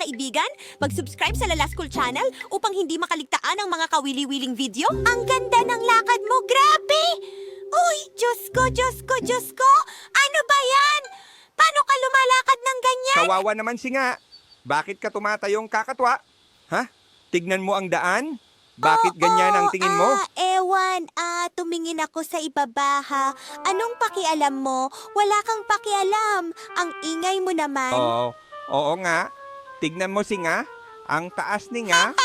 kaibigan, mag-subscribe sa Lala School Channel upang hindi makaligtaan ang mga kawili-wiling video. Ang ganda ng lakad mo, grabe! Uy, Diyos ko, Diyos ko, Diyos ko! Ano ba yan? Paano ka lumalakad ng ganyan? Kawawa naman si nga. Bakit ka tumatayong kakatwa? Ha? Tignan mo ang daan? Bakit ganyan ang tingin mo? Ewan, tumingin ako sa ibaba ha. Anong pakialam mo? Wala kang pakialam. Ang ingay mo naman. Oo nga. Tignan mo si nga. Ang taas ni nga.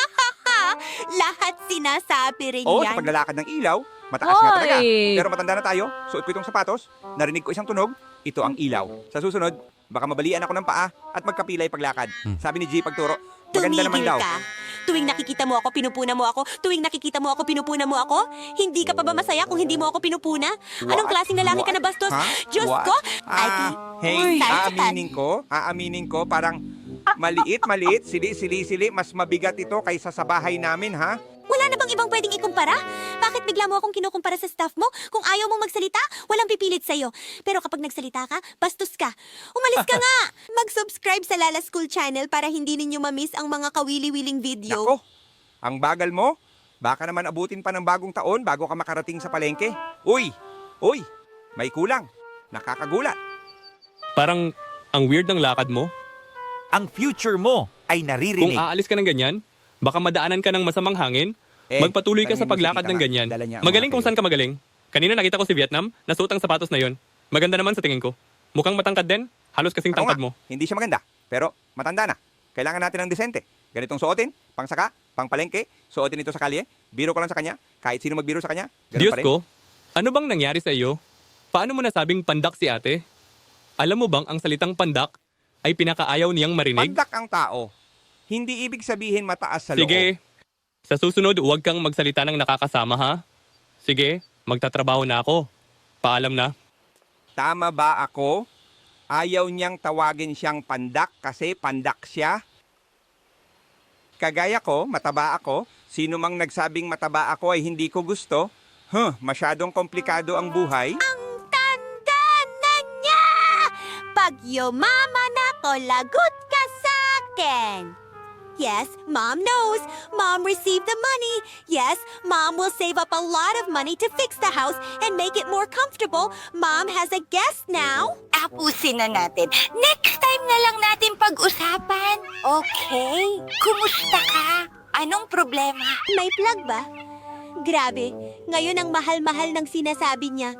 Lahat sinasabi rin Oo, yan. sa paglalakad ng ilaw. Mataas nga talaga. Pero matanda na tayo. Suot ko itong sapatos. Narinig ko isang tunog. Ito ang ilaw. Sa susunod, baka mabalian ako ng paa at magkapilay paglakad. Sabi ni G pagturo. Maganda naman daw. Ka. Tuwing nakikita mo ako, pinupuna mo ako. Tuwing nakikita mo ako, pinupuna mo ako. Hindi ka pa ba masaya kung hindi mo ako pinupuna? Anong klaseng lalaki ka na bastos? Ha? Diyos What? ko! Hey, Uy. aaminin ko, parang maliit, sili, mas mabigat ito kaysa sa bahay namin, ha? Wala na bang ibang pwedeng ikumpara? Bakit bigla mo akong kinukumpara sa staff mo? Kung ayaw mong magsalita, walang pipilit sa'yo. Pero kapag nagsalita ka, bastos ka. Umalis ka nga! Mag-subscribe sa Lala School Channel para hindi ninyo ma-miss ang mga kawili-wiling video. Nako, ang bagal mo. Baka naman abutin pa ng bagong taon bago ka makarating sa palengke. Uy, may kulang. Nakakagulat. Parang ang weird ng lakad mo. Ang future mo ay Kung naririnig. aalis ka ng ganyan, baka madaanan ka ng masamang hangin. Magpatuloy ka sa tanungin mo si paglakad tita ng nga. ganyan. Dala niya ang Magaling mga kung saan ka magaling. Kanina nakita ko si Vietnam, nasuot ang sapatos na yon. Maganda naman sa tingin ko. Mukhang matangkad din. Halos kasing Ako tangkad nga, mo. Hindi siya maganda, pero matanda na. Kailangan natin ng desente. Ganitong suotin, pangsaka, pangpalengke, suotin ito sa kalye, biro ko lang sa kanya, kahit sino magbiro sa kanya, ganun Diyos pa rin. ko, ano bang nangyari sa iyo? Paano mo nasabing pandak si ate? Alam mo bang ang salitang pandak ay pinakaayaw niyang marinig? Pandak ang tao. Hindi ibig sabihin mataas sa loob. Sige, sa susunod huwag kang magsalita ng nakakasama ha? Sige, magtatrabaho na ako. Paalam na. Tama ba ako? Ayaw niyang tawagin siyang pandak kasi pandak siya? Kagaya ko, mataba ako. Sino mang nagsabing mataba ako ay hindi ko gusto. Masyadong komplikado ang buhay. Ang tanda na niya! Pag yumaman ako, lagot ka sa akin. Yes, Mom knows. Mom received the money. Yes, Mom will save up a lot of money to fix the house and make it more comfortable. Mom has a guest now. Tapusin na natin. Next time na lang natin pag-usapan. Okay? Kumusta ka? Anong problema? May plug ba? Grabe, ngayon ang mahal-mahal ng sinasabi niya.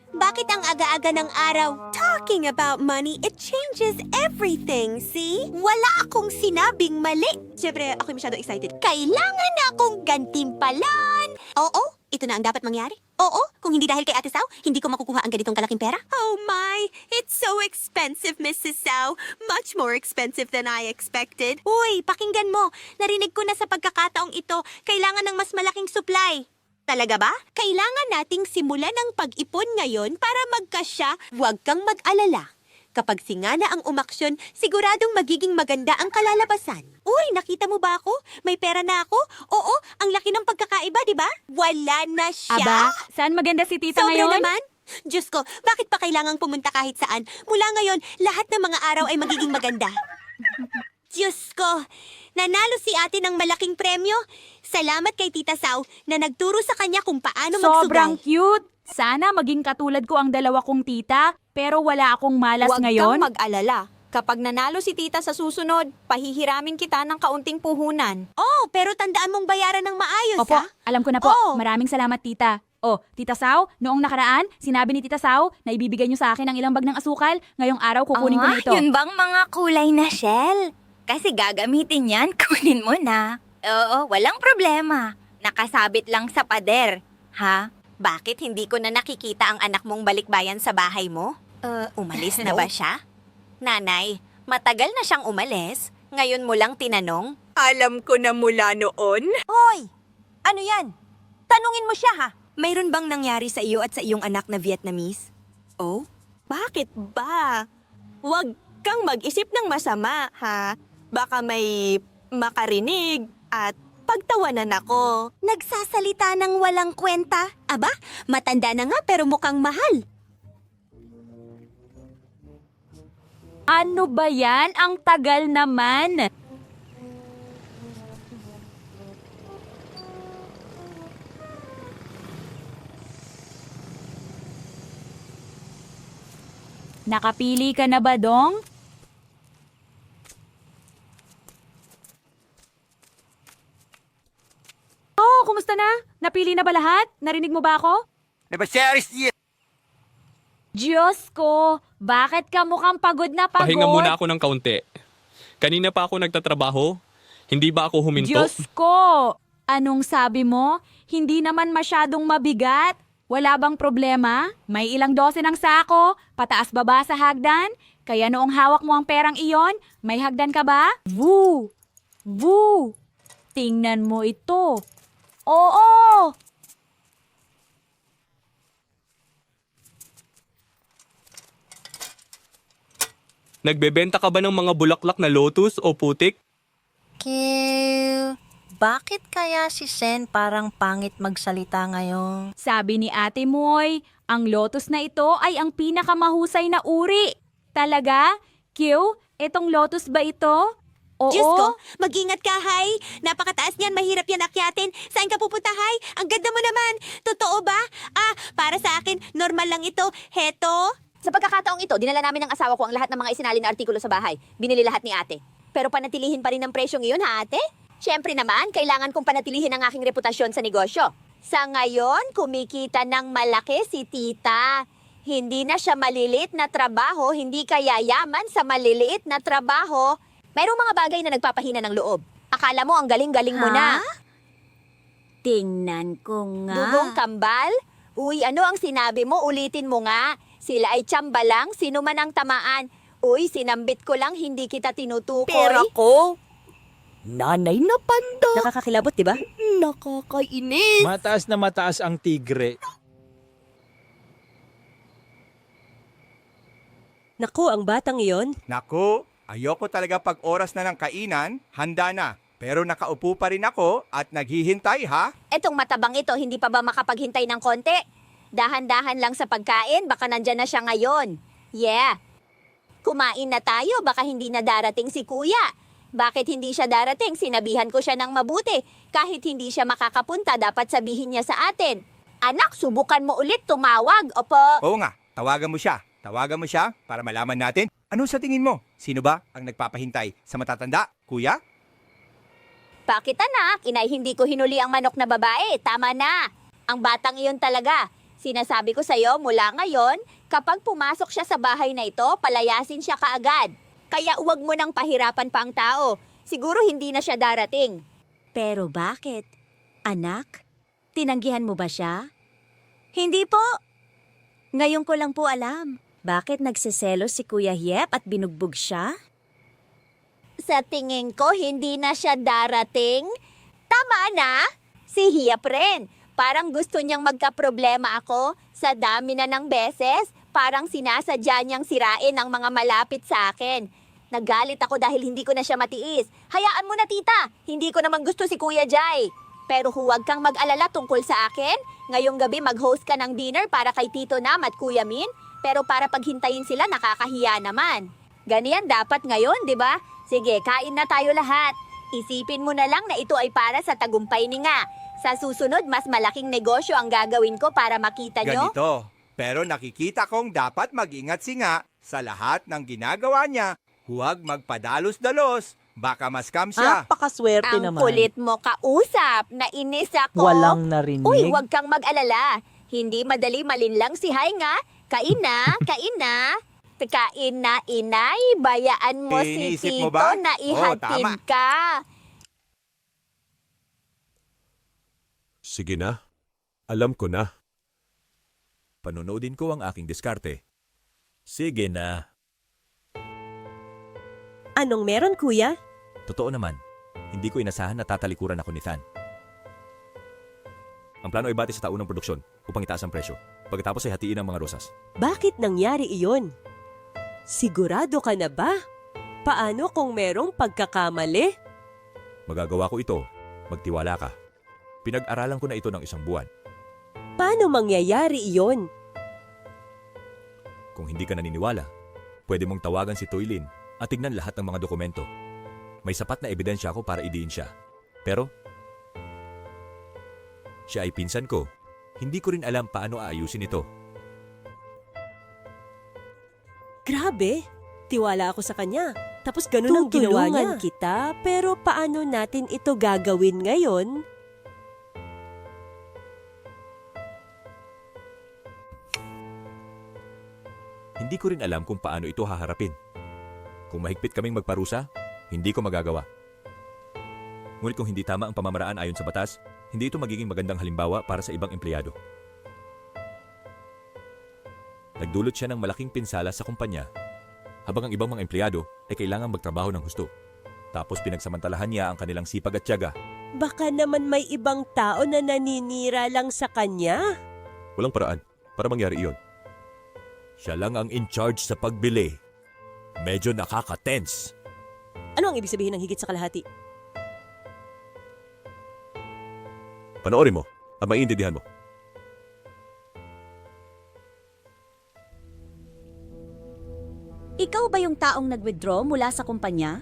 Bakit ang aga-aga ng araw? Talking about money, it changes everything, see? Wala akong sinabing mali. Siyempre, ako masyado excited. Kailangan na akong gantimpalan. Oo, ito na ang dapat mangyari. Oo, kung hindi dahil kay Ate Sao, hindi ko makukuha ang ganitong kalaking pera. Oh my, it's so expensive, Mrs. Sao. Much more expensive than I expected. Uy, pakinggan mo. Narinig ko na sa pagkakataong ito, kailangan ng mas malaking supply. Talaga ba? Kailangan nating simulan ang pag-ipon ngayon para magkasya. Huwag kang mag-alala. Kapag singana ang umaksyon, siguradong magiging maganda ang kalalabasan. Uy, nakita mo ba ako? May pera na ako? Oo, ang laki ng pagkakaiba, di ba? Wala na siya. Aba, saan maganda si tita Sobra ngayon? naman. Diyos ko, bakit pa kailangang pumunta kahit saan? Mula ngayon, lahat ng mga araw ay magiging maganda. Diyos ko, nanalo si ate ng malaking premyo. Salamat kay Tita Sao na nagturo sa kanya kung paano Sobrang magsugay. cute. Sana maging katulad ko ang dalawa kong tita, pero wala akong malas Huwag ngayon. kang mag-alala. Kapag nanalo si tita sa susunod, pahihiramin kita ng kaunting puhunan. Oh, pero tandaan mong bayaran ng maayos, Opo, ha? alam ko na po. Oo. Maraming salamat, tita. Oh, Tita Sao, noong nakaraan, sinabi ni Tita Sao na ibibigay niyo sa akin ang ilang bag ng asukal. Ngayong araw kukunin ko na ito. Yun bang mga kulay na shell? Kasi gagamitin yan, kunin mo na. Oo, walang problema. Nakasabit lang sa pader. Ha? Bakit hindi ko na nakikita ang anak mong balikbayan sa bahay mo? Umalis na ba siya? Nanay, matagal na siyang umalis. Ngayon mo lang tinanong? Alam ko na mula noon. Hoy! Ano yan? Tanungin mo siya ha. Mayroon bang nangyari sa iyo at sa iyong anak na Vietnamese? Oh? Bakit ba? Huwag kang mag-isip ng masama, ha? Baka may makarinig at pagtawanan ako. Nagsasalita ng walang kwenta. Aba, matanda na nga pero mukhang mahal. Ano ba yan? Ang tagal naman. Nakapili ka na ba, Dong? Oh, kumusta na? Napili na ba lahat? Narinig mo ba ako? Diyos ko, bakit ka mukhang pagod na pagod? Pahinga muna ako ng kaunti. Kanina pa ako nagtatrabaho. Hindi ba ako huminto? Diyos ko! Anong sabi mo? Hindi naman masyadong mabigat? Wala bang problema? May ilang dose ng sako? Pataas baba sa hagdan? Kaya noong hawak mo ang perang iyon, may hagdan ka ba? Woo! Woo! Tingnan mo ito. Oo! Nagbebenta ka ba ng mga bulaklak na lotus o putik? Bakit kaya si Sen parang pangit magsalita ngayon? Sabi ni Ate Moy, ang lotus na ito ay ang pinakamahusay na uri. Talaga? Q, itong lotus ba ito? Oo. Diyos ko, mag-ingat ka, Hay. Napakataas niyan, mahirap yan akyatin. Saan ka pupunta, Hay? Ang ganda mo naman. Totoo ba? Para sa akin, normal lang ito. Heto. Sa pagkakataong ito, dinala namin ng asawa ko ang lahat ng mga isinali na artikulo sa bahay. Binili lahat ni ate. Pero panatilihin pa rin ang presyong iyon, ha ate? Siyempre naman, kailangan kong panatilihin ang aking reputasyon sa negosyo. Sa ngayon, kumikita ng malaki si tita. Hindi na siya maliliit na trabaho, hindi kaya yaman sa maliliit na trabaho. Mayroong mga bagay na nagpapahina ng loob. Akala mo ang galing-galing mo na. Tingnan ko nga. Dugong kambal? Uy, ano ang sinabi mo? Ulitin mo nga. Sila ay tsamba lang, sino man ang tamaan. Uy, sinambit ko lang, hindi kita tinutukoy. Pero ako, nanay na panda. Nakakakilabot, di ba? Nakakainis. Mataas na mataas ang tigre. Naku, ang batang iyon. Naku, ayoko talaga pag oras na ng kainan, handa na. Pero nakaupo pa rin ako at naghihintay ha. Etong matabang ito, hindi pa ba makapaghintay ng konti? Dahan-dahan lang sa pagkain, baka nandyan na siya ngayon. Yeah. Kumain na tayo, baka hindi na darating si kuya. Bakit hindi siya darating? Sinabihan ko siya ng mabuti. Kahit hindi siya makakapunta, dapat sabihin niya sa atin. Anak, subukan mo ulit tumawag, opo. Oo nga, tawagan mo siya. Tawagan mo siya para malaman natin. Ano sa tingin mo? Sino ba ang nagpapahintay sa matatanda? Kuya? Bakit anak? Inay, hindi ko hinuli ang manok na babae. Tama na. Ang batang iyon talaga. Sinasabi ko sa'yo, mula ngayon, kapag pumasok siya sa bahay na ito, palayasin siya kaagad. Kaya huwag mo nang pahirapan pa ang tao. Siguro hindi na siya darating. Pero bakit? Anak, tinanggihan mo ba siya? Hindi po. Ngayon ko lang po alam. Bakit nagsiselos si Kuya Yep at binugbog siya? Sa tingin ko, hindi na siya darating. Tama na. Si Hiap rin. Parang gusto niyang magkaproblema ako. Sa dami na ng beses, parang sinasadya niyang sirain ang mga malapit sa akin. Nagalit ako dahil hindi ko na siya matiis. Hayaan mo na, tita. Hindi ko naman gusto si Kuya Jai. Pero huwag kang mag-alala tungkol sa akin. Ngayong gabi mag-host ka ng dinner para kay Tito Nam at Kuya Min. Pero para paghintayin sila, nakakahiya naman. Ganyan dapat ngayon, di ba? Sige, kain na tayo lahat. Isipin mo na lang na ito ay para sa tagumpay ni nga. Sa susunod, mas malaking negosyo ang gagawin ko para makita nyo. Ganito. Pero nakikita kong dapat mag-ingat si nga sa lahat ng ginagawa niya. Huwag magpadalos-dalos. Baka ma-scam siya. Napakaswerte Ang naman. kulit mo kausap. Nainis ako. Walang narinig. Uy, huwag kang mag-alala. Hindi madali malinlang si Hay nga. Kain na, kain na. Kain na, inay. Bayaan mo si Iniisip mo Tito ba? na Oo, ihatid tama. ka. Sige na. Alam ko na. Panonoodin ko ang aking diskarte. Sige na. Anong meron, kuya? Totoo naman, hindi ko inasahan na tatalikuran ako ni Than. Ang plano ay bati sa taunang produksyon upang itaas ang presyo. Pagkatapos ay hatiin ang mga rosas. Bakit nangyari iyon? Sigurado ka na ba? Paano kung merong pagkakamali? Magagawa ko ito. Magtiwala ka. Pinag-aralan ko na ito ng 1 buwan. Paano mangyayari iyon? Kung hindi ka naniniwala, pwede mong tawagan si Toylin at tignan lahat ng mga dokumento. May sapat na ebidensya ako para idiin siya. Pero, siya ay pinsan ko. Hindi ko rin alam paano aayusin ito. Grabe, tiwala ako sa kanya. Tapos ganun ang ginawa niya. Tutulungan kita, pero paano natin ito gagawin ngayon? Hindi ko rin alam kung paano ito haharapin. Kung mahigpit kaming magparusa, hindi ko magagawa. Ngunit kung hindi tama ang pamamaraan ayon sa batas, hindi ito magiging magandang halimbawa para sa ibang empleyado. Nagdulot siya ng malaking pinsala sa kumpanya, habang ang ibang mga empleyado ay kailangang magtrabaho ng husto. Tapos pinagsamantalahan niya ang kanilang sipag at tiyaga. Baka naman may ibang tao na naninira lang sa kanya. Walang paraan para mangyari iyon. Siya lang ang in charge sa pagbili. Medyo nakaka-tense. Ano ang ibig sabihin ng higit sa kalahati? Panoorin mo at maiintindihan mo. Ikaw ba yung taong nag-withdraw mula sa kumpanya?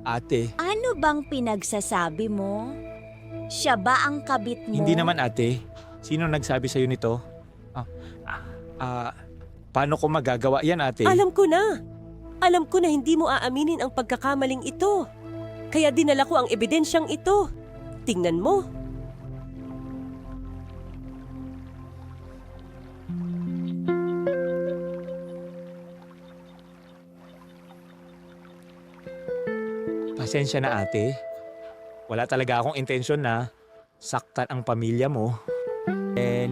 Ate, Ano bang pinagsasabi mo? Siya ba ang kabit mo? hindi naman ate. Sino nagsabi sa'yo nito? Paano ko magagawa yan ate? Alam ko na. Alam ko na hindi mo aaminin ang pagkakamaling ito. Kaya dinala ko ang ebidensyang ito. Tingnan mo. Pasensya na ate. Wala talaga akong intensyon na saktan ang pamilya mo.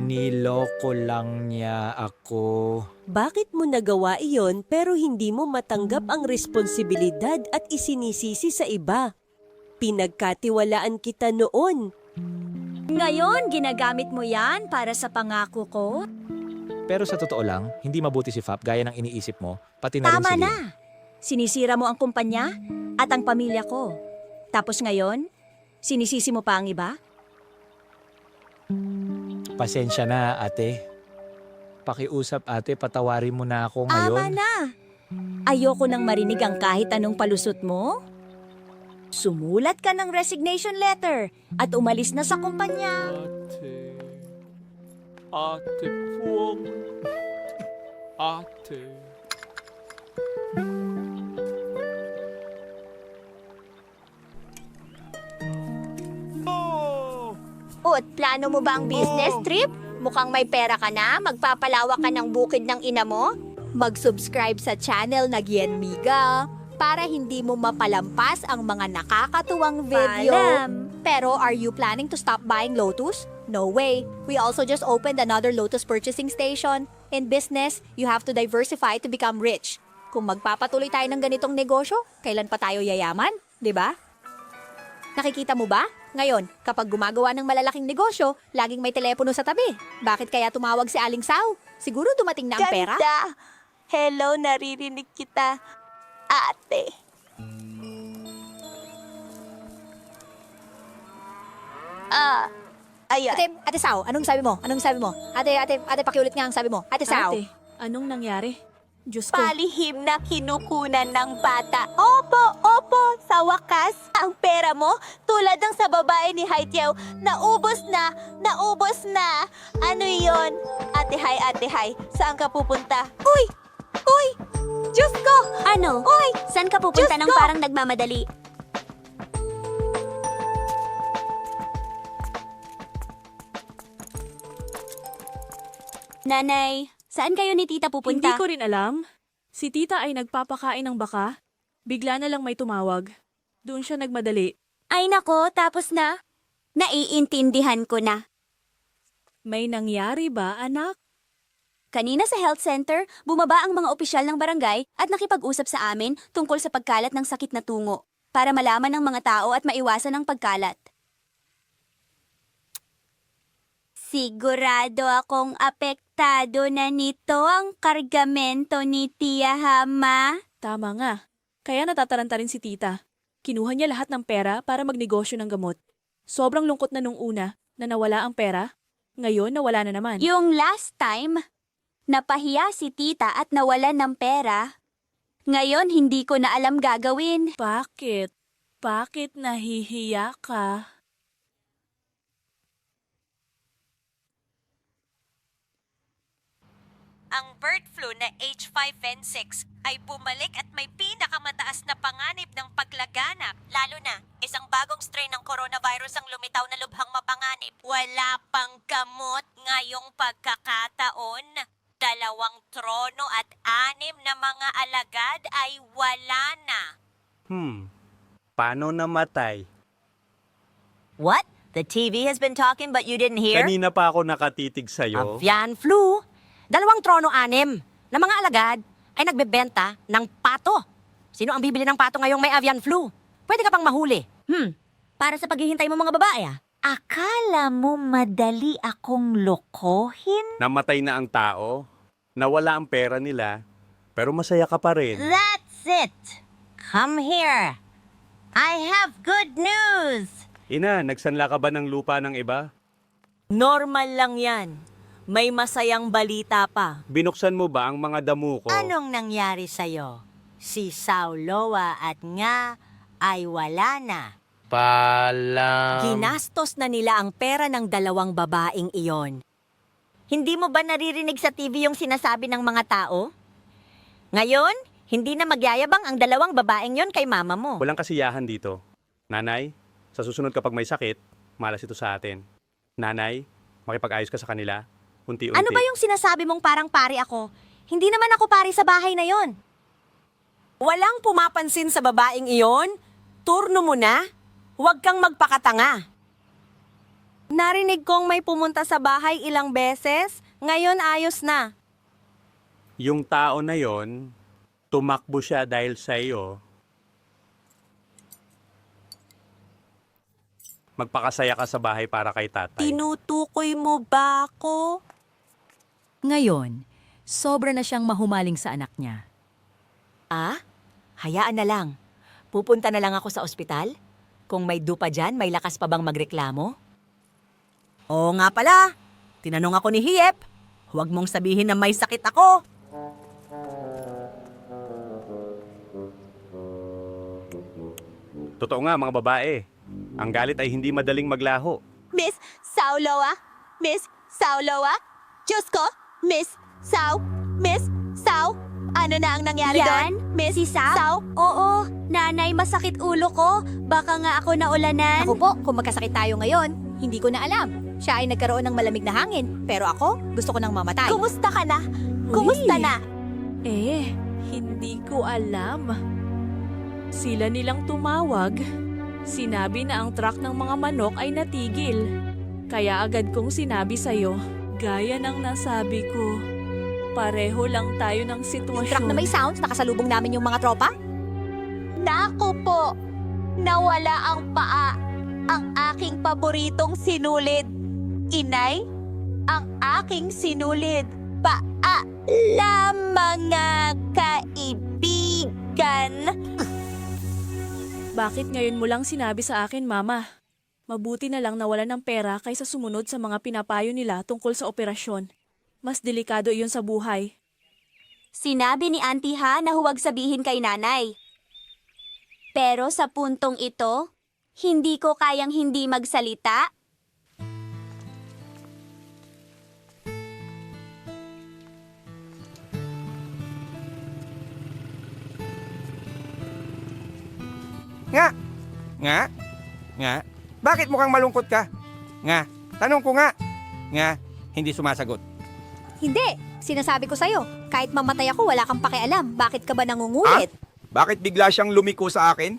Niloko lang niya ako. Bakit mo nagawa iyon pero hindi mo matanggap ang responsibilidad at isinisisi sa iba? Pinagkatiwalaan kita noon. Ngayon, ginagamit mo yan para sa pangako ko? Pero sa totoo lang, hindi mabuti si Fap gaya ng iniisip mo, pati na rin Tama si Lynn. na. Sinisira mo ang kumpanya at ang pamilya ko. Tapos ngayon, sinisisi mo pa ang iba? Pasensya na ate. Pakiusap ate, patawarin mo na ako ngayon. Ama na. Ayoko nang marinig ang kahit anong palusot mo. Sumulat ka ng resignation letter at umalis na sa kumpanya. Ate Puwang. Ate. At plano mo ba ang business trip? Mukhang may pera ka na, magpapalawak ka ng bukid ng ina mo? Mag-subscribe sa channel na Gien Miga para hindi mo mapalampas ang mga nakakatuwang video. Paalam. Pero are you planning to stop buying Lotus? No way. We also just opened another Lotus purchasing station. In business, you have to diversify to become rich. Kung magpapatuloy tayo ng ganitong negosyo, kailan pa tayo yayaman? 'Di ba? Nakikita mo ba? Ngayon, kapag gumagawa ng malalaking negosyo, laging may telepono sa tabi. Bakit kaya tumawag si Aling Sao? Siguro dumating na ang pera? Hello, naririnig kita, ate. Ayan. Ate Sao, anong sabi mo? Anong sabi mo? Ate, pakiulit nga ang sabi mo. Ate Sao. Anong nangyari? Diyos ko. Palihim na kinukunan ng bata. Opo, sa wakas, ang pera mo, tulad ng sa babae ni Haitiao, naubos na. Ano yon? Ate Hai, saan ka pupunta? Uy! Diyos ko! Ano? Uy! Saan ka pupunta Diyos ng ko! parang nagmamadali? Nanay, saan kayo ni tita pupunta? Hindi ko rin alam. Si tita ay nagpapakain ng baka. Bigla na lang may tumawag. Doon siya nagmadali. Ay nako, tapos na. Naiintindihan ko na. May nangyari ba, anak? Kanina sa health center, bumaba ang mga opisyal ng barangay at nakipag-usap sa amin tungkol sa pagkalat ng sakit na tungo para malaman ng mga tao at maiwasan ang pagkalat. Sigurado akong apektado na nito ang kargamento ni Tia Hama. Tama nga. Kaya natataranta rin si tita. Kinuha niya lahat ng pera para magnegosyo ng gamot. Sobrang lungkot na nung una na nawala ang pera. Ngayon, nawala na naman. Yung last time, napahiya si tita at nawalan ng pera. Ngayon, hindi ko na alam gagawin. Bakit? Bakit nahihiya ka? ang bird flu na H5N6 ay bumalik at may pinakamataas na panganib ng paglaganap. Lalo na, isang bagong strain ng coronavirus ang lumitaw na lubhang mapanganib. Wala pang gamot ngayong pagkakataon. 2 trono at 6 na mga alagad ay wala na. Paano namatay? What? The TV has been talking but you didn't hear? Kanina pa ako nakatitig sa'yo. Avian flu. 2 trono 6 na mga alagad ay nagbebenta ng pato. Sino ang bibili ng pato ngayong may avian flu? Pwede ka pang mahuli. Para sa paghihintay mo mga babae ah. Akala mo madali akong lokohin? Namatay na ang tao, nawala ang pera nila, pero masaya ka pa rin. That's it. Come here. I have good news. Ina, nagsanla ka ba ng lupa ng iba? Normal lang yan. May masayang balita pa. Binuksan mo ba ang mga damo ko? Anong nangyari sa'yo? Si Sauloa at nga ay wala na. Ginastos na nila ang pera ng 2 babaeng iyon. Hindi mo ba naririnig sa TV yung sinasabi ng mga tao? Ngayon, hindi na magyayabang ang 2 babaeng yon kay mama mo. Walang kasiyahan dito. Nanay, sa susunod kapag may sakit, malas ito sa atin. Nanay, makipag-ayos ka sa kanila. Unti-unti. Ano ba yung sinasabi mong parang pari ako? Hindi naman ako pari sa bahay na yon. Walang pumapansin sa babaeng iyon? Turno mo na? Huwag kang magpakatanga. Narinig kong may pumunta sa bahay ilang beses. Ngayon ayos na. Yung tao na yon, tumakbo siya dahil sa iyo. Magpakasaya ka sa bahay para kay tatay. Tinutukoy mo ba ako? Ngayon, sobra na siyang mahumaling sa anak niya. Hayaan na lang. Pupunta na lang ako sa ospital. Kung may dupa dyan, may lakas pa bang magreklamo? Oo nga pala. Tinanong ako ni Hiep. Huwag mong sabihin na may sakit ako. Totoo nga mga babae, ang galit ay hindi madaling maglaho. Miss Sauloa? Miss Sauloa? Diyos ko? Miss Sau? Ano na ang nangyari doon? Miss Sau? Oo, nanay, masakit ulo ko. Baka nga ako naulanan. Ako po, kung magkasakit tayo ngayon, hindi ko na alam. Siya ay nagkaroon ng malamig na hangin, pero ako, gusto ko nang mamatay. Kumusta ka na? Kumusta na? Hindi ko alam. Sila nilang tumawag. Sinabi na ang truck ng mga manok ay natigil. Kaya agad kong sinabi sa'yo, gaya ng nasabi ko, pareho lang tayo ng sitwasyon. Yung truck na may sounds, nakasalubong namin yung mga tropa? Naku po! Nawala ang paa. Ang aking paboritong sinulid. Inay, ang aking sinulid. Paa mga kaibigan. Bakit ngayon mo lang sinabi sa akin, Mama? Mabuti na lang nawala ng pera kaysa sumunod sa mga pinapayo nila tungkol sa operasyon. Mas delikado iyon sa buhay. Sinabi ni Auntie Ha na huwag sabihin kay nanay. Pero sa puntong ito, hindi ko kayang hindi magsalita. Nga? Bakit mukhang malungkot ka? Nga? Tanong ko nga. Nga? Hindi sumasagot. Hindi. Sinasabi ko sa'yo, kahit mamatay ako, wala kang pakialam. Bakit ka ba nangungulit? Bakit bigla siyang lumiko sa akin?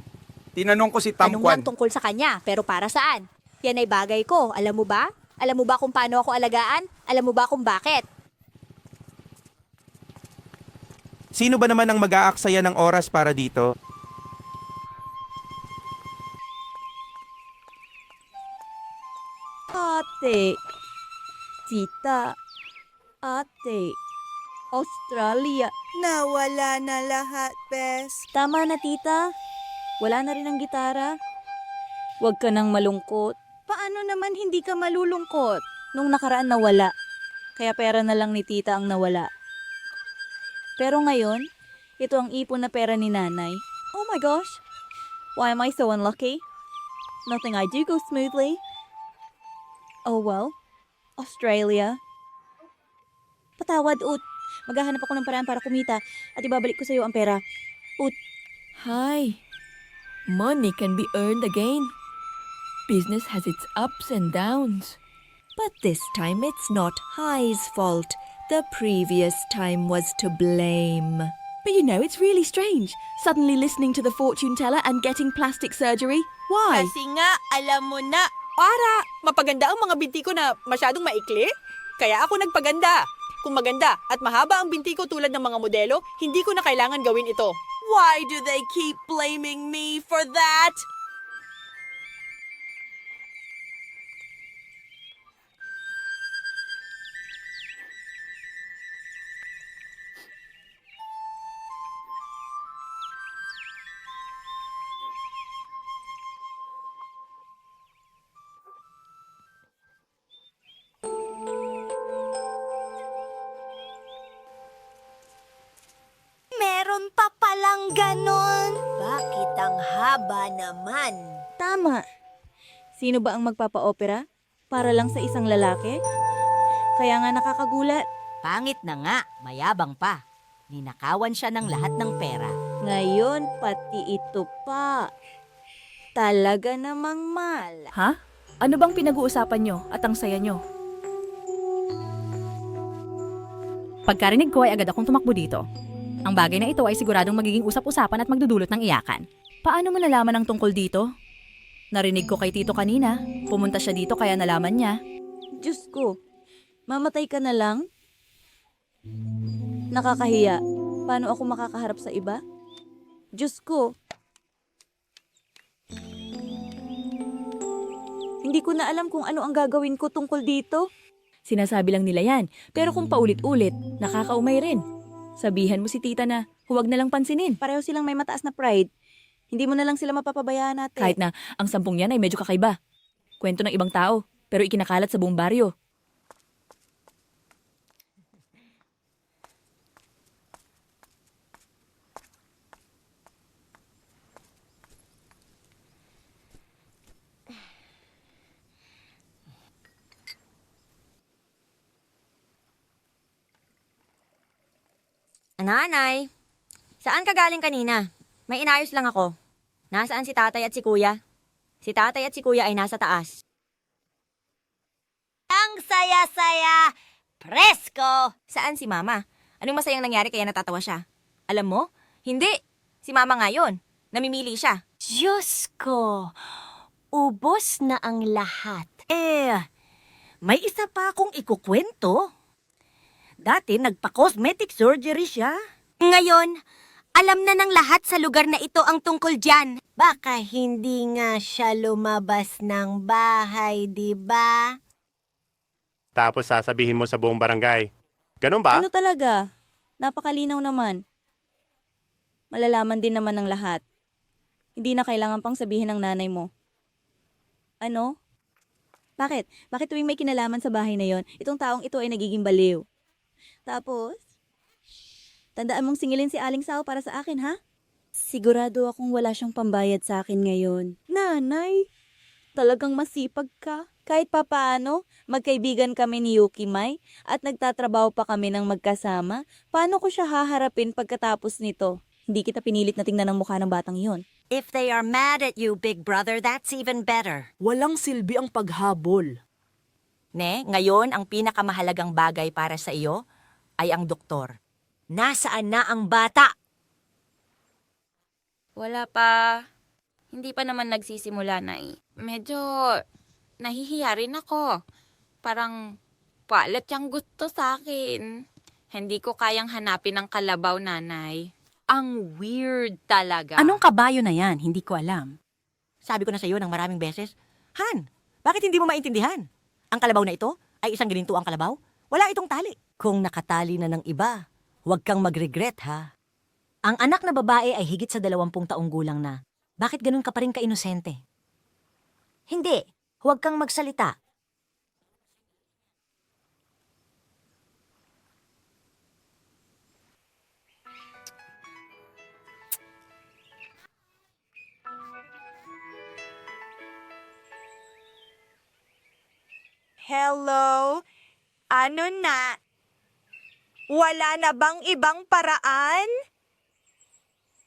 Tinanong ko si Anong Tamkwan. lang tungkol sa kanya, pero para saan? Yan ay bagay ko, alam mo ba? Alam mo ba kung paano ako alagaan? Alam mo ba kung bakit? Sino ba naman ang mag-aaksaya ng oras para dito? Ate, tita, ate, Australia. Nawala na lahat, Bes. Tama na, tita. Wala na rin ang gitara. Huwag ka nang malungkot. Paano naman hindi ka malulungkot? Nung nakaraan nawala. Kaya pera na lang ni tita ang nawala. Pero ngayon, ito ang ipon na pera ni nanay. Oh my gosh! Why am I so unlucky? Nothing I do goes smoothly. Oh well, Australia. Patawad, Ut. Maghahanap ako ng paraan para kumita at ibabalik ko sa'yo ang pera. Hi. Money can be earned again. Business has its ups and downs. But this time it's not Hi's fault. The previous time was to blame. But you know, it's really strange. Suddenly listening to the fortune teller and getting plastic surgery. Why? Kasi nga, alam mo na, para mapaganda ang mga binti ko na masyadong maikli. Kaya ako nagpaganda. Kung maganda at mahaba ang binti ko tulad ng mga modelo, hindi ko na kailangan gawin ito. Why do they keep blaming me for that? Meron pa palang ganon. Bakit ang haba naman? Tama. Sino ba ang magpapa-opera? Para lang sa isang lalaki? Kaya nga nakakagulat. Pangit na nga, mayabang pa. Ninakawan siya ng lahat ng pera. Ngayon, pati ito pa. Talaga namang mal. Ha? Ano bang pinag-uusapan nyo at ang saya nyo? Pagkarinig ko ay agad akong tumakbo dito. Ang bagay na ito ay siguradong magiging usap-usapan at magdudulot ng iyakan. Paano mo nalaman ang tungkol dito? Narinig ko kay Tito kanina. Pumunta siya dito kaya nalaman niya. Diyos ko, mamatay ka na lang? Nakakahiya. Paano ako makakaharap sa iba? Diyos ko. Hindi ko na alam kung ano ang gagawin ko tungkol dito. Sinasabi lang nila yan, pero kung paulit-ulit, nakakaumay rin. Sabihan mo si tita na huwag na lang pansinin. Pareho silang may mataas na pride. Hindi mo na lang sila mapapabayaan natin. Kahit na ang 10 yan ay medyo kakaiba. Kwento ng ibang tao, pero ikinakalat sa buong baryo. Nanay, saan ka galing kanina? May inayos lang ako. Nasaan si tatay at si kuya? Si tatay at si kuya ay nasa taas. Ang saya-saya! Presko! Saan si mama? Anong masayang nangyari kaya natatawa siya? Alam mo, hindi. Si mama ngayon. Namimili siya. Diyos ko! Ubos na ang lahat. May isa pa akong ikukwento. Dati nagpa-cosmetic surgery siya. Ngayon, alam na ng lahat sa lugar na ito ang tungkol dyan. Baka hindi nga siya lumabas ng bahay, di ba? Tapos sasabihin mo sa buong barangay. Ganun ba? Ano talaga? Napakalinaw naman. Malalaman din naman ng lahat. Hindi na kailangan pang sabihin ng nanay mo. Ano? Bakit? Bakit tuwing may kinalaman sa bahay na yon, itong taong ito ay nagiging baliw? Tapos, tandaan mong singilin si Aling Sao para sa akin, ha? Sigurado akong wala siyang pambayad sa akin ngayon. Nanay, talagang masipag ka. Kahit papaano, magkaibigan kami ni Yuki Mai at nagtatrabaho pa kami ng magkasama. Paano ko siya haharapin pagkatapos nito? Hindi kita pinilit na tingnan ang mukha ng batang iyon. If they are mad at you, big brother, that's even better. Walang silbi ang paghabol. Ne, ngayon ang pinakamahalagang bagay para sa iyo ay ang doktor. Nasaan na ang bata? Wala pa. Hindi pa naman nagsisimula na eh. Medyo nahihiya rin ako. Parang palat yung gusto sa akin. Hindi ko kayang hanapin ang kalabaw, nanay. Ang weird talaga. Anong kabayo na yan? Hindi ko alam. Sabi ko na sa iyo ng maraming beses, Han, bakit hindi mo maintindihan? Ang kalabaw na ito ay isang gininto ang kalabaw? Wala itong tali. Kung nakatali na ng iba, huwag kang mag-regret, ha? Ang anak na babae ay higit sa 20 taong gulang na. Bakit ganun ka pa rin ka-inosente? Hindi. Huwag kang magsalita. Hello? Ano na? Wala na bang ibang paraan?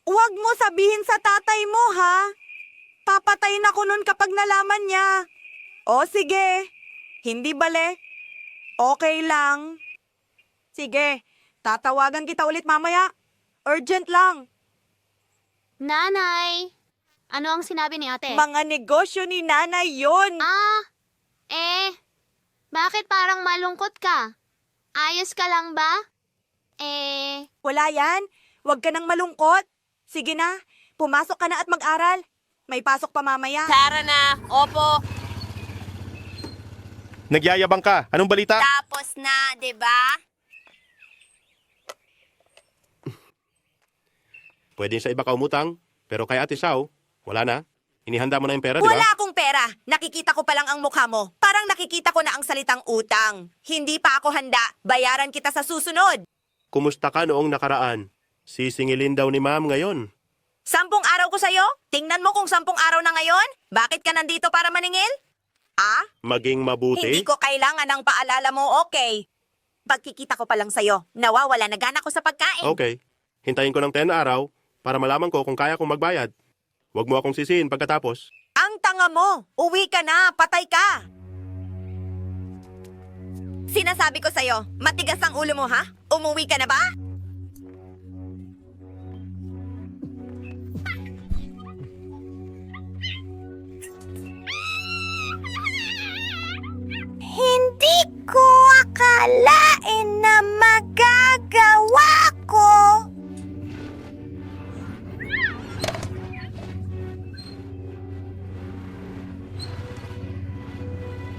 Huwag mo sabihin sa tatay mo, ha? Papatayin ako nun kapag nalaman niya. O sige, hindi bale. Okay lang. Sige, tatawagan kita ulit mamaya. Urgent lang. Nanay, ano ang sinabi ni ate? Mga negosyo ni nanay yon. Bakit parang malungkot ka? Ayos ka lang ba? Wala yan. Huwag ka nang malungkot. Sige na, pumasok ka na at mag-aral. May pasok pa mamaya. Tara na, opo. Nagyayabang ka. Anong balita? Tapos na, di ba? Pwede sa iba ka umutang, pero kay Ate Sao, wala na. Inihanda mo na yung pera, di ba? Wala akong pera. Nakikita ko pa lang ang mukha mo. Parang nakikita ko na ang salitang utang. Hindi pa ako handa. Bayaran kita sa susunod. Kumusta ka noong nakaraan? Sisingilin daw ni Ma'am ngayon. 10 araw ko sa'yo? Tingnan mo kung 10 araw na ngayon. Bakit ka nandito para maningil? Maging mabuti. Hindi ko kailangan ng paalala mo, okay? Pagkikita ko pa lang sa'yo, nawawala na gana ko sa pagkain. Okay. Hintayin ko ng 10 araw para malaman ko kung kaya kong magbayad. Huwag mo akong sisihin pagkatapos. Ang tanga mo! Uwi ka na! Patay ka! Sinasabi ko sa'yo, matigas ang ulo mo, ha? Umuwi ka na ba? Hindi ko akalain na magagawa ko.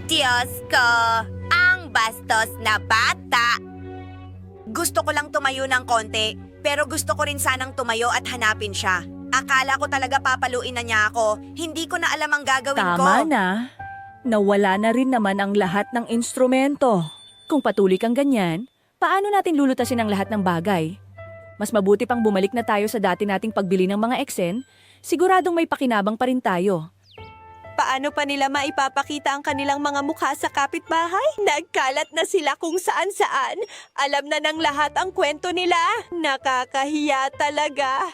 Diyos ko, ang bastos na bata. Gusto ko lang tumayo ng konti, pero gusto ko rin sanang tumayo at hanapin siya. Akala ko talaga papaluin na niya ako. Hindi ko na alam ang gagawin ko. Tama na. Nawala na rin naman ang lahat ng instrumento. Kung patuloy kang ganyan, paano natin lulutasin ang lahat ng bagay? Mas mabuti pang bumalik na tayo sa dati nating pagbili ng mga eksen, siguradong may pakinabang pa rin tayo. Paano pa nila maipapakita ang kanilang mga mukha sa kapitbahay? Nagkalat na sila kung saan-saan. Alam na ng lahat ang kwento nila. Nakakahiya talaga.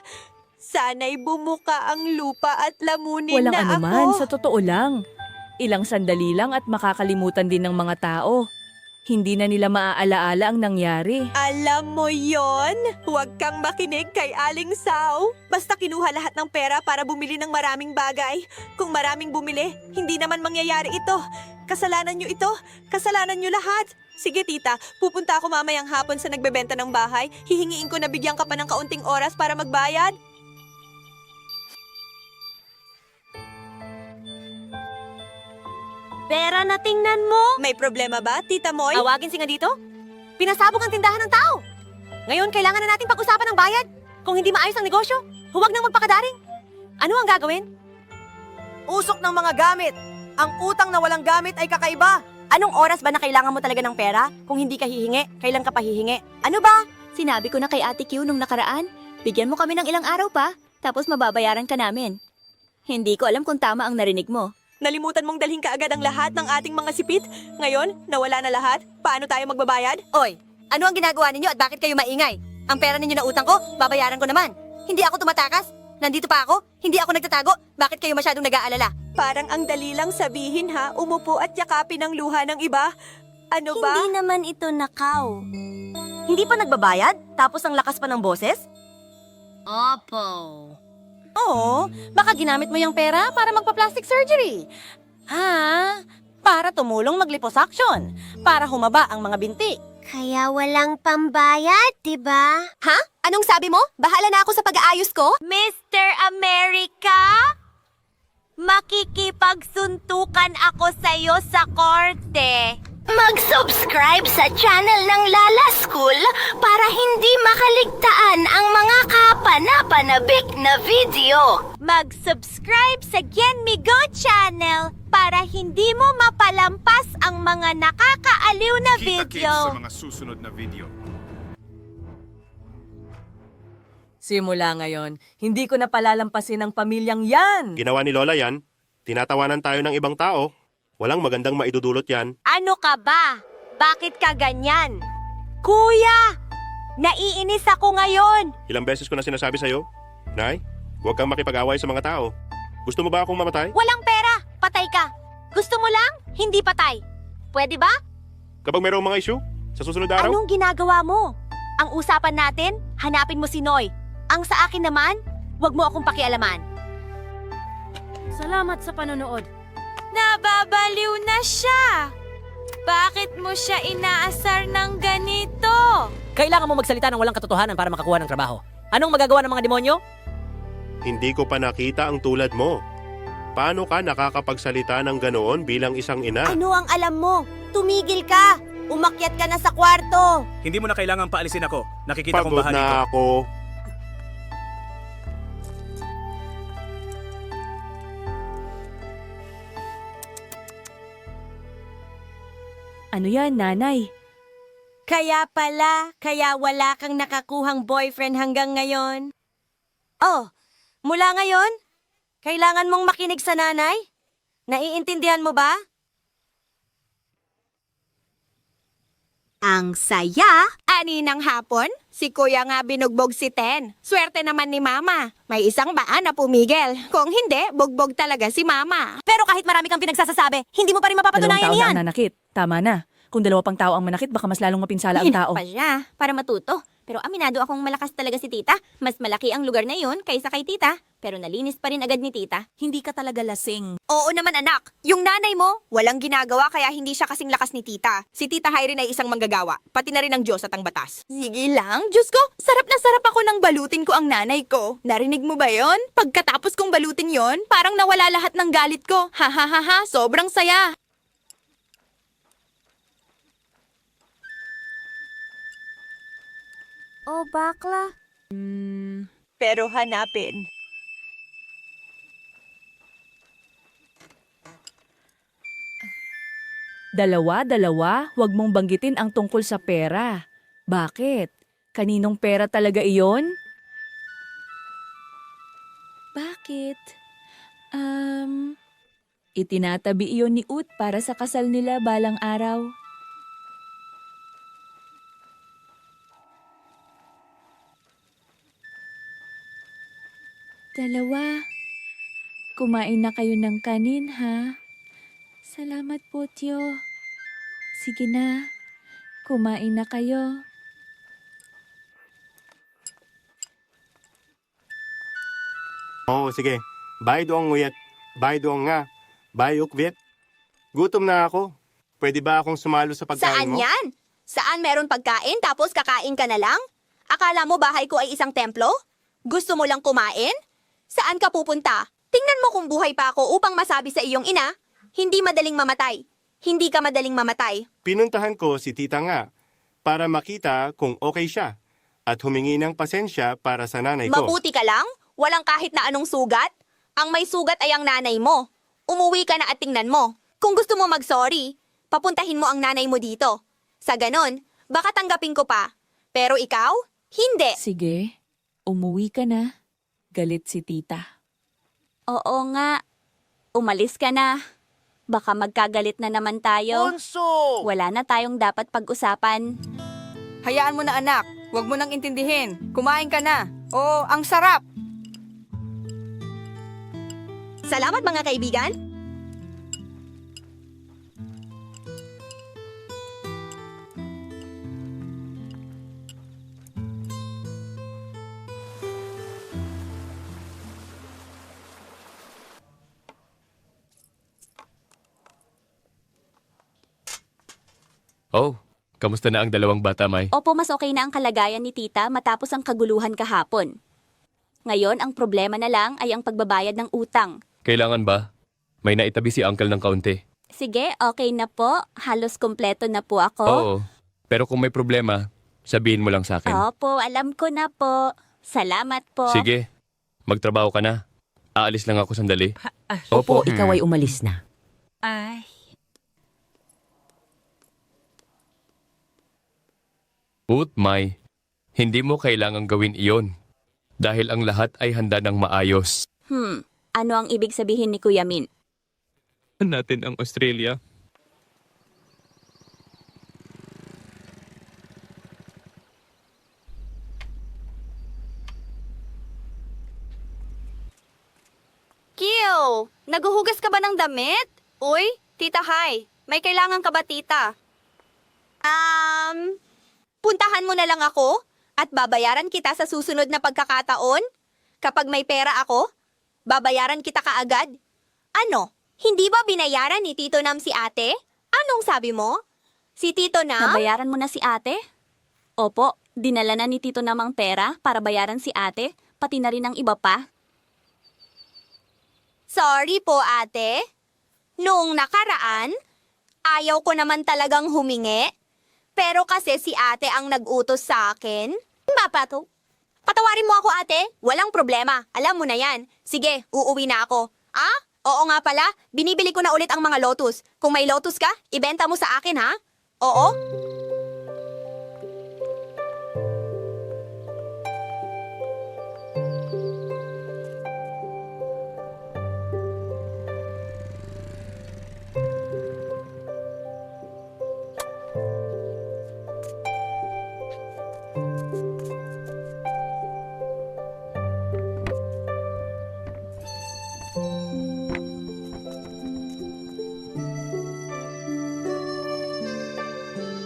Sana'y bumuka ang lupa at lamunin Walang na anuman, ako. sa totoo lang. Ilang sandali lang at makakalimutan din ng mga tao. Hindi na nila maaalaala ang nangyari. Alam mo yon? Huwag kang makinig kay Aling Sao. Basta kinuha lahat ng pera para bumili ng maraming bagay. Kung maraming bumili, hindi naman mangyayari ito. Kasalanan nyo ito. Kasalanan nyo lahat. Sige tita, pupunta ako mamayang hapon sa nagbebenta ng bahay. Hihingiin ko na bigyan ka pa ng kaunting oras para magbayad. Pera na tingnan mo. May problema ba, Tita Moy? Awagin si nga dito. Pinasabog ang tindahan ng tao. Ngayon, kailangan na natin pag-usapan ng bayad. Kung hindi maayos ang negosyo, huwag nang magpakadaring. Ano ang gagawin? Usok ng mga gamit. Ang utang na walang gamit ay kakaiba. Anong oras ba na kailangan mo talaga ng pera? Kung hindi ka hihingi, kailan ka pa hihingi? Ano ba? Sinabi ko na kay Ate Q nung nakaraan, bigyan mo kami ng ilang araw pa, tapos mababayaran ka namin. Hindi ko alam kung tama ang narinig mo. Nalimutan mong dalhin kaagad ang lahat ng ating mga sipit. Ngayon, nawala na lahat. Paano tayo magbabayad? Oy, ano ang ginagawa ninyo at bakit kayo maingay? Ang pera ninyo na utang ko, babayaran ko naman. Hindi ako tumatakas. Nandito pa ako. Hindi ako nagtatago. Bakit kayo masyadong nag-aalala? Parang ang dali lang sabihin ha, umupo at yakapin ang luha ng iba. Ano ba? Hindi naman ito nakaw. Hindi pa nagbabayad? Tapos ang lakas pa ng boses? Opo. Oo, baka ginamit mo yung pera para magpa-plastic surgery. Ha? Para tumulong mag-liposuction. Para humaba ang mga binti. Kaya walang pambayad, di ba? Ha? Anong sabi mo? Bahala na ako sa pag-aayos ko? Mr. America? Makikipagsuntukan ako sa'yo sa korte. Mag-subscribe sa channel ng Lala School para hindi makaligtaan ang mga kapanapanabik na video. Mag-subscribe sa Genmi Go channel para hindi mo mapalampas ang mga nakakaaliw na video. Kita-kits sa mga susunod na video. Simula ngayon, hindi ko na palalampasin ang pamilyang yan. Ginawa ni Lola yan. Tinatawanan tayo ng ibang tao. Walang magandang maidudulot yan. Ano ka ba? Bakit ka ganyan? Kuya, Naiinis ako ngayon! Ilang beses ko na sinasabi sa'yo, Nay, huwag kang makipag-away sa mga tao. Gusto mo ba akong mamatay? Walang pera! Patay ka! Gusto mo lang? Hindi patay. Pwede ba? Kapag mayroong mga issue, sa susunod na araw? Anong ginagawa mo? Ang usapan natin, hanapin mo si Noy. Ang sa akin naman, wag mo akong pakialaman. Salamat sa panonood. Nababaliw na siya! Bakit mo siya inaasar ng ganito? Kailangan mo magsalita ng walang katotohanan para makakuha ng trabaho. Anong magagawa ng mga demonyo? Hindi ko pa nakita ang tulad mo. Paano ka nakakapagsalita ng ganoon bilang isang ina? Ano ang alam mo? Tumigil ka! Umakyat ka na sa kwarto! Hindi mo na kailangang paalisin ako. Nakikita kong Pagod bahagi ko. na ako. Ano yan, nanay? Kaya pala, kaya wala kang nakakuhang boyfriend hanggang ngayon. Oh, mula ngayon, kailangan mong makinig sa nanay? Naiintindihan mo ba? Ang saya! Aninang hapon, si Kuya nga binugbog si Ten. Swerte naman ni Mama. May isang baan na pumigil. Kung hindi, bugbog talaga si Mama. Pero kahit marami kang pinagsasasabi, hindi mo pa rin mapapatunayan Dalawang tao na yan. ang nanakit. Tama na. Kung dalawa pang tao ang manakit, baka mas lalong mapinsala ang tao. Pa siya, para matuto. Pero aminado akong malakas talaga si Tita. Mas malaki ang lugar na yun kaysa kay Tita. Pero nalinis pa rin agad ni Tita. Hindi ka talaga lasing. Oo naman anak, yung nanay mo, walang ginagawa kaya hindi siya kasing lakas ni Tita. Si Tita Irene ay isang manggagawa, pati na rin ang Diyos at ang batas. Sige lang, Diyos ko, sarap na sarap ako nang balutin ko ang nanay ko. Narinig mo ba yon? Pagkatapos kong balutin yon, parang nawala lahat ng galit ko. Ha ha ha ha, sobrang saya. Oh, bakla. Pero hanapin. Dalawa, huwag mong banggitin ang tungkol sa pera. Bakit? Kaninong pera talaga iyon? Bakit? Itinatabi iyon ni Ut para sa kasal nila balang araw. Dalawa, kumain na kayo ng kanin, ha? Salamat po, Tio. Sige na, kumain na kayo. Oo, sige. Bye doong nguyat. Bye doong nga. Bye ukviet. Gutom na ako. Pwede ba akong sumalo sa pagkain Saan mo? yan? Saan meron pagkain tapos kakain ka na lang? Akala mo bahay ko ay isang templo? Gusto mo lang kumain? Saan ka pupunta? Tingnan mo kung buhay pa ako upang masabi sa iyong ina, hindi madaling mamatay. Hindi ka madaling mamatay. Pinuntahan ko si tita nga para makita kung okay siya at humingi ng pasensya para sa nanay ko. Mabuti ka lang? Walang kahit na anong sugat? Ang may sugat ay ang nanay mo. Umuwi ka na at tingnan mo. Kung gusto mo mag-sorry, papuntahin mo ang nanay mo dito. Sa ganon, baka tanggapin ko pa. Pero ikaw, hindi. Sige, umuwi ka na. Galit si tita. Oo nga. Umalis ka na. Baka magkagalit na naman tayo. Bunso! Wala na tayong dapat pag-usapan. Hayaan mo na anak. Huwag mo nang intindihin. Kumain ka na. Oo, ang sarap. Salamat mga kaibigan. Oh, kamusta na ang dalawang bata, May? Opo, mas okay na ang kalagayan ni tita matapos ang kaguluhan kahapon. Ngayon, ang problema na lang ay ang pagbabayad ng utang. Kailangan ba? May naitabi si uncle ng kaunti. Sige, okay na po. Halos kompleto na po ako. Oo, pero kung may problema, sabihin mo lang sa akin. Opo, alam ko na po. Salamat po. Sige, magtrabaho ka na. Aalis lang ako sandali. Opo, ikaw ay umalis na. Ay. Ut, May, hindi mo kailangang gawin iyon. Dahil ang lahat ay handa ng maayos. Ano ang ibig sabihin ni Kuya Min? Natin ang Australia. Oh, naguhugas ka ba ng damit? Uy, Tita Hi, may kailangan ka ba, tita? Puntahan mo na lang ako at babayaran kita sa susunod na pagkakataon. Kapag may pera ako, babayaran kita kaagad. Ano? Hindi ba binayaran ni Tito Nam si ate? Anong sabi mo? Si Tito Nam? Nabayaran mo na si ate? Opo, dinala na ni Tito Nam ang pera para bayaran si ate, pati na rin ang iba pa. Sorry po, ate. Noong nakaraan, ayaw ko naman talagang humingi. Pero kasi si ate ang nag-utos sa akin. Bapa to? Patawarin mo ako, ate. Walang problema. Alam mo na yan. Sige, uuwi na ako. Ah? Oo nga pala, binibili ko na ulit ang mga Lotus. Kung may Lotus ka, ibenta mo sa akin, ha? Oo?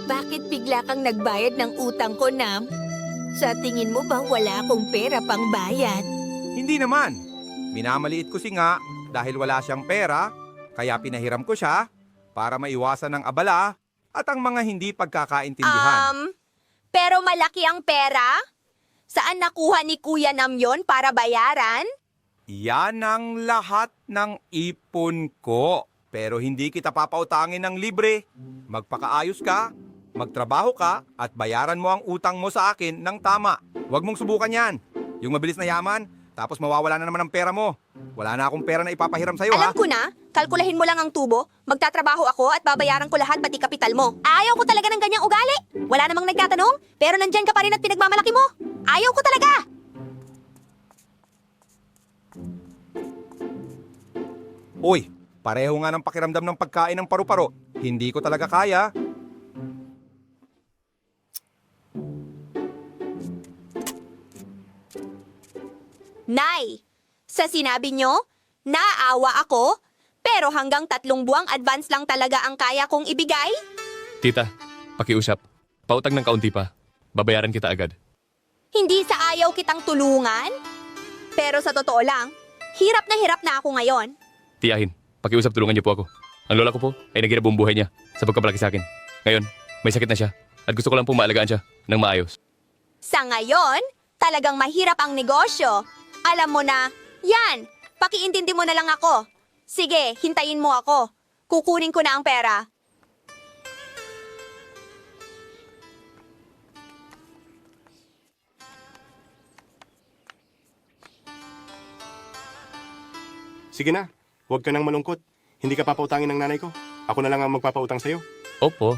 Bakit bigla kang nagbayad ng utang ko, Nam? Sa tingin mo ba wala akong pera pang bayad? Hindi naman. Minamaliit ko si nga dahil wala siyang pera, kaya pinahiram ko siya para maiwasan ng abala at ang mga hindi pagkakaintindihan. Pero malaki ang pera? Saan nakuha ni Kuya Nam yon para bayaran? Yan ang lahat ng ipon ko. Pero hindi kita papautangin ng libre. Magpakaayos ka, magtrabaho ka, at bayaran mo ang utang mo sa akin ng tama. Huwag mong subukan yan. Yung mabilis na yaman, tapos mawawala na naman ang pera mo. Wala na akong pera na ipapahiram sa'yo, ha? Alam ko na, kalkulahin mo lang ang tubo, magtatrabaho ako at babayaran ko lahat pati kapital mo. Ayaw ko talaga ng ganyang ugali. Wala namang nagtatanong, pero nandyan ka pa rin at pinagmamalaki mo. Ayaw ko talaga. Uy, pareho nga ng pakiramdam ng pagkain ng paru-paro. Hindi ko talaga kaya. Nay, sa sinabi nyo, naawa ako, pero hanggang 3 buwang advance lang talaga ang kaya kong ibigay? Tita, pakiusap. Pautang ng kaunti pa. Babayaran kita agad. Hindi sa ayaw kitang tulungan? Pero sa totoo lang, hirap na ako ngayon. Tiyahin, pakiusap tulungan niyo po ako. Ang lola ko po ay naghirap buong buhay niya sa pagkabalaki sa akin. Ngayon, may sakit na siya at gusto ko lang po maalagaan siya ng maayos. Sa ngayon, talagang mahirap ang negosyo. Alam mo na, yan, pakiintindi mo na lang ako. Sige, hintayin mo ako. Kukunin ko na ang pera. Sige na, huwag ka nang malungkot. Hindi ka papautangin ng nanay ko. Ako na lang ang magpapautang sa'yo. Opo.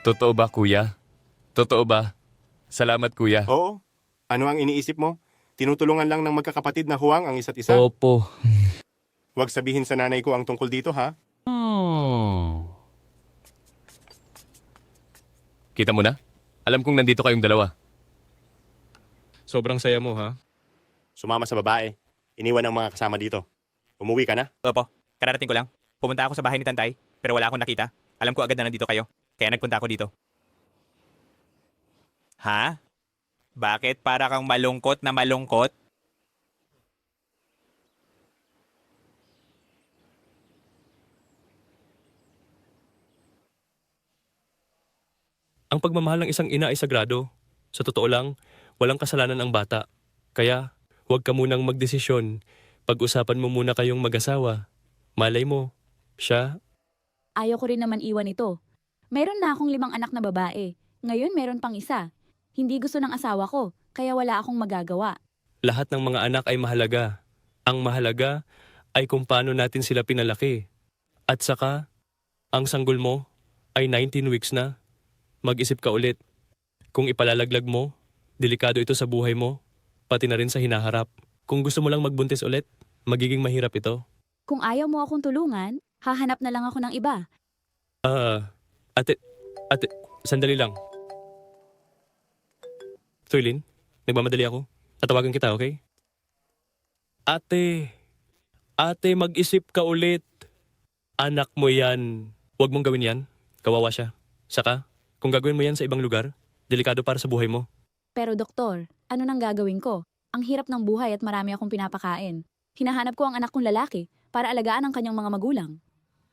Totoo ba, kuya? Totoo ba? Salamat, kuya. Oo. Ano ang iniisip mo? Tinutulungan lang ng magkakapatid na huwang ang isa't isa? Opo. Huwag sabihin sa nanay ko ang tungkol dito, ha? Kita mo na? Alam kong nandito kayong dalawa. Sobrang saya mo, ha? Sumama sa babae. Iniwan ang mga kasama dito. Umuwi ka na? Opo, kararating ko lang. Pumunta ako sa bahay ni Tantay, pero wala akong nakita. Alam ko agad na nandito kayo, kaya nagpunta ako dito. Ha? Bakit para kang malungkot na malungkot? Ang pagmamahal ng isang ina ay sagrado. Sa totoo lang, walang kasalanan ang bata. Kaya, huwag ka munang magdesisyon. Pag-usapan mo muna kayong mag-asawa. Malay mo, siya. Ayaw ko rin naman iwan ito. Meron na akong 5 anak na babae. Ngayon meron pang isa. Hindi gusto ng asawa ko, kaya wala akong magagawa. Lahat ng mga anak ay mahalaga. Ang mahalaga ay kung paano natin sila pinalaki. At saka, ang sanggol mo ay 19 weeks na. Mag-isip ka ulit. Kung ipalalaglag mo, delikado ito sa buhay mo, pati na rin sa hinaharap. Kung gusto mo lang magbuntis ulit, magiging mahirap ito. Kung ayaw mo akong tulungan, hahanap na lang ako ng iba. Ate, sandali lang. Toylin, nagmamadali ako. Tatawagan kita, okay? Ate, Ate, mag-isip ka ulit. Anak mo yan. Huwag mong gawin yan. Kawawa siya. Saka, kung gagawin mo yan sa ibang lugar, delikado para sa buhay mo. Pero doktor, ano nang gagawin ko? Ang hirap ng buhay at marami akong pinapakain. Hinahanap ko ang anak kong lalaki para alagaan ang kanyang mga magulang.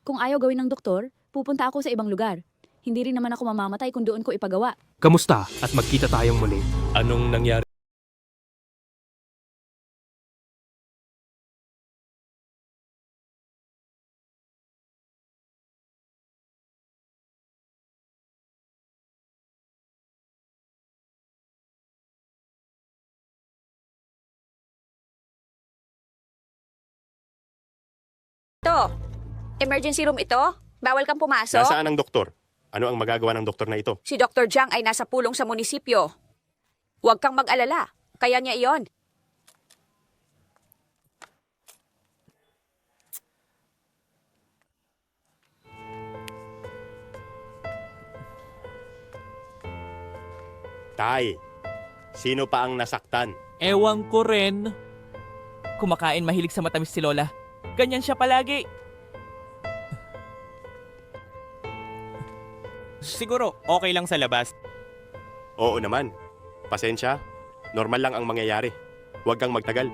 Kung ayaw gawin ng doktor, pupunta ako sa ibang lugar. Hindi rin naman ako mamamatay kung doon ko ipagawa. Kamusta? At magkita tayong muli. Anong nangyari? Ito, emergency room ito. Bawal kang pumasok. Nasaan ang doktor? Ano ang magagawa ng doktor na ito? Si Dr. Jiang ay nasa pulong sa munisipyo. Huwag kang mag-alala. Kaya niya iyon. Tay, sino pa ang nasaktan? Ewan ko rin. Kumakain mahilig sa matamis si Lola. Ganyan siya palagi. Siguro, okay lang sa labas. Oo naman. Pasensya. Normal lang ang mangyayari. Huwag kang magtagal.